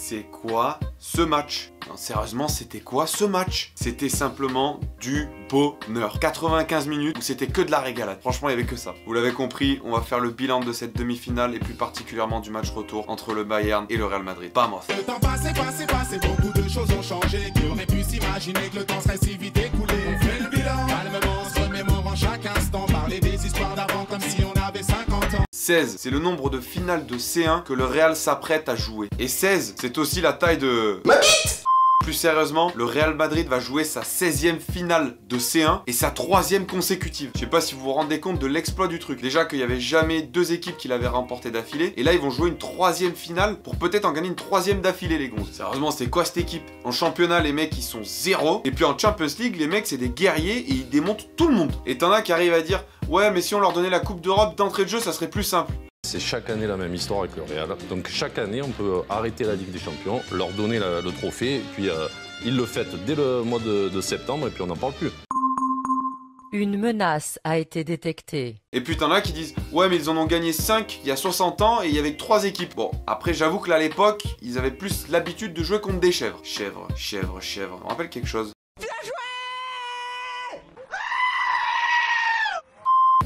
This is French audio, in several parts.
c'est quoi ce match? Non, sérieusement, c'était quoi ce match? C'était simplement du bonheur. 95 minutes où c'était que de la régalade. Franchement, il n'y avait que ça. Vous l'avez compris, on va faire le bilan de cette demi-finale et plus particulièrement du match retour entre le Bayern et le Real Madrid. Vamos. Le temps passé, beaucoup de choses ont changé. Qui aurait pu s'imaginer que le temps serait si vite écoulé? On fait le bilan, calmement, se remémorant chaque instant. Parler des histoires d'avant comme si on avait 50 ans. 16, c'est le nombre de finales de C1 que le Real s'apprête à jouer. Et 16, c'est aussi la taille de... ma bite! Plus sérieusement, le Real Madrid va jouer sa 16e finale de C1 et sa 3e consécutive. Je sais pas si vous vous rendez compte de l'exploit du truc. Déjà qu'il n'y avait jamais 2 équipes qui l'avaient remporté d'affilée. Et là, ils vont jouer une 3e finale pour peut-être en gagner une 3e d'affilée, les gonzes. Sérieusement, c'est quoi cette équipe? En championnat, les mecs, ils sont 0. Et puis en Champions League, les mecs, c'est des guerriers et ils démontent tout le monde. Et t'en as qui arrivent à dire, ouais, mais si on leur donnait la Coupe d'Europe d'entrée de jeu, ça serait plus simple. C'est chaque année la même histoire avec le Real. Donc chaque année, on peut arrêter la Ligue des Champions, leur donner le trophée, et puis ils le fêtent dès le mois de septembre, et puis on n'en parle plus. Une menace a été détectée. Et puis t'en as qui disent, ouais mais ils en ont gagné 5 il y a 60 ans et il y avait que 3 équipes. Bon, après j'avoue que là à l'époque, ils avaient plus l'habitude de jouer contre des chèvres. Chèvres. On me rappelle quelque chose.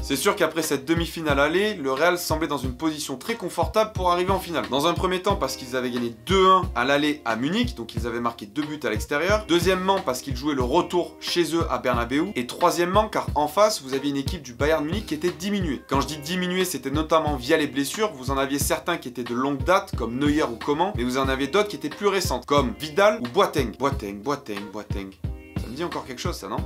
C'est sûr qu'après cette demi-finale aller, le Real semblait dans une position très confortable pour arriver en finale. Dans un premier temps parce qu'ils avaient gagné 2-1 à l'aller à Munich, donc ils avaient marqué 2 buts à l'extérieur. Deuxièmement parce qu'ils jouaient le retour chez eux à Bernabeu. Et troisièmement car en face, vous aviez une équipe du Bayern Munich qui était diminuée. Quand je dis diminuée, c'était notamment via les blessures. Vous en aviez certains qui étaient de longue date, comme Neuer ou Coman, mais vous en aviez d'autres qui étaient plus récentes, comme Vidal ou Boateng. Boateng. Ça me dit encore quelque chose ça, non?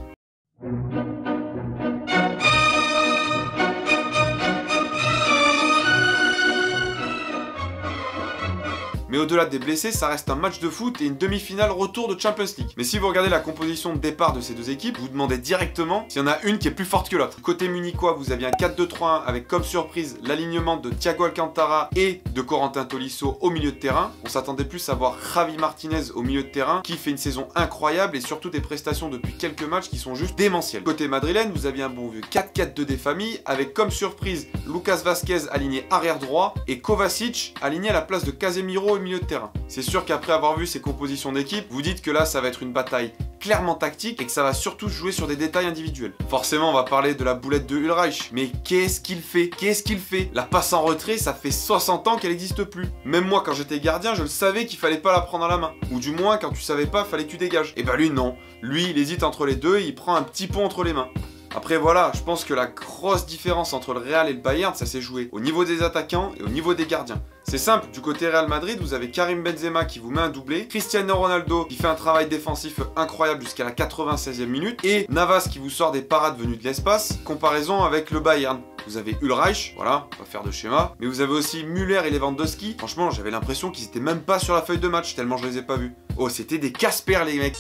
Mais au-delà des blessés, ça reste un match de foot et une demi-finale retour de Champions League. Mais si vous regardez la composition de départ de ces deux équipes, vous vous demandez directement s'il y en a une qui est plus forte que l'autre. Côté munichois, vous aviez un 4-2-3-1 avec comme surprise l'alignement de Thiago Alcantara et de Corentin Tolisso au milieu de terrain. On s'attendait plus à voir Javi Martinez au milieu de terrain qui fait une saison incroyable et surtout des prestations depuis quelques matchs qui sont juste démentielles. Côté madrilène, vous aviez un bon vieux 4-4-2 des familles avec comme surprise Lucas Vazquez aligné arrière droit et Kovacic aligné à la place de Casemiro au milieu de terrain. C'est sûr qu'après avoir vu ces compositions d'équipe, vous dites que là ça va être une bataille clairement tactique et que ça va surtout jouer sur des détails individuels. Forcément on va parler de la boulette de Ulreich, mais qu'est-ce qu'il fait? La passe en retrait, ça fait 60 ans qu'elle n'existe plus. Même moi quand j'étais gardien, je le savais qu'il fallait pas la prendre à la main. Ou du moins quand tu savais pas, fallait que tu dégages. Et bah lui non, lui il hésite entre les deux et il prend un petit pont entre les mains. Après voilà, je pense que la grosse différence entre le Real et le Bayern, ça s'est joué au niveau des attaquants et au niveau des gardiens. C'est simple, du côté Real Madrid, vous avez Karim Benzema qui vous met un doublé, Cristiano Ronaldo qui fait un travail défensif incroyable jusqu'à la 96e minute, et Navas qui vous sort des parades venues de l'espace, comparaison avec le Bayern. Vous avez Ulreich, voilà, on va faire de schéma, mais vous avez aussi Müller et Lewandowski. Franchement, j'avais l'impression qu'ils étaient même pas sur la feuille de match, tellement je les ai pas vus. Oh, c'était des Casper les mecs.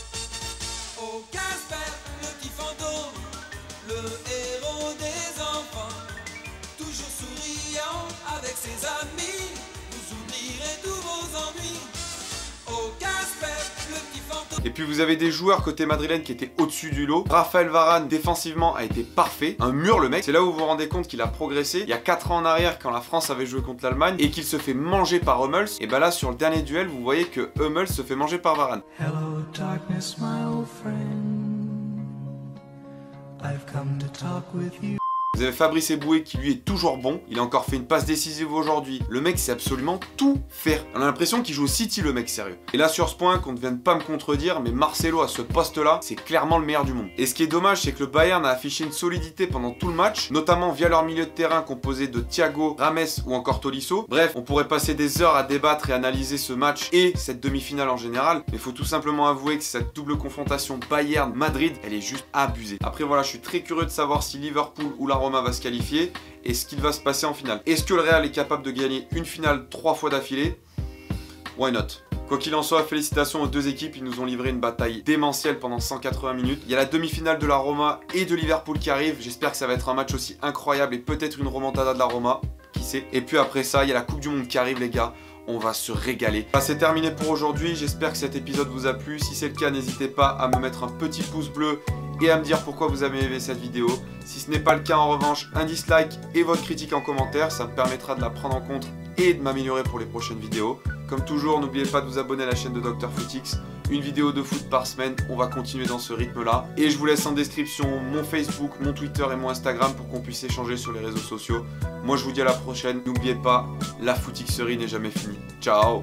Et puis vous avez des joueurs côté madrilène qui étaient au-dessus du lot. Raphaël Varane défensivement a été parfait, un mur le mec. C'est là où vous vous rendez compte qu'il a progressé. Il y a 4 ans en arrière quand la France avait joué contre l'Allemagne et qu'il se fait manger par Hummels. Et bah là sur le dernier duel vous voyez que Hummels se fait manger par Varane. Hello darkness my old friend, I've come to talk with you. Vous avez Fabrice Eboué qui lui est toujours bon, il a encore fait une passe décisive aujourd'hui. Le mec sait absolument tout faire. On a l'impression qu'il joue au City le mec, sérieux. Et là sur ce point, qu'on ne vienne pas me contredire, mais Marcelo à ce poste là, c'est clairement le meilleur du monde. Et ce qui est dommage, c'est que le Bayern a affiché une solidité pendant tout le match, notamment via leur milieu de terrain composé de Thiago, Rames ou encore Tolisso. Bref, on pourrait passer des heures à débattre et analyser ce match et cette demi-finale en général, mais il faut tout simplement avouer que cette double confrontation Bayern-Madrid, elle est juste abusée. Après voilà, je suis très curieux de savoir si Liverpool ou la Roma va se qualifier et ce qu'il va se passer en finale. Est-ce que le Real est capable de gagner une finale 3 fois d'affilée? Why not? Quoi qu'il en soit, félicitations aux deux équipes, ils nous ont livré une bataille démentielle pendant 180 minutes. Il y a la demi-finale de la Roma et de Liverpool qui arrive, j'espère que ça va être un match aussi incroyable et peut-être une remontada de la Roma, qui sait. Et puis après ça, il y a la Coupe du Monde qui arrive les gars. On va se régaler. C'est terminé pour aujourd'hui, j'espère que cet épisode vous a plu. Si c'est le cas, n'hésitez pas à me mettre un petit pouce bleu et à me dire pourquoi vous avez aimé cette vidéo. Si ce n'est pas le cas en revanche, un dislike et votre critique en commentaire, ça me permettra de la prendre en compte et de m'améliorer pour les prochaines vidéos. Comme toujours, n'oubliez pas de vous abonner à la chaîne de Dr Footix. Une vidéo de foot par semaine, on va continuer dans ce rythme-là. Et je vous laisse en description mon Facebook, mon Twitter et mon Instagram pour qu'on puisse échanger sur les réseaux sociaux. Moi, je vous dis à la prochaine. N'oubliez pas, la footixerie n'est jamais finie. Ciao!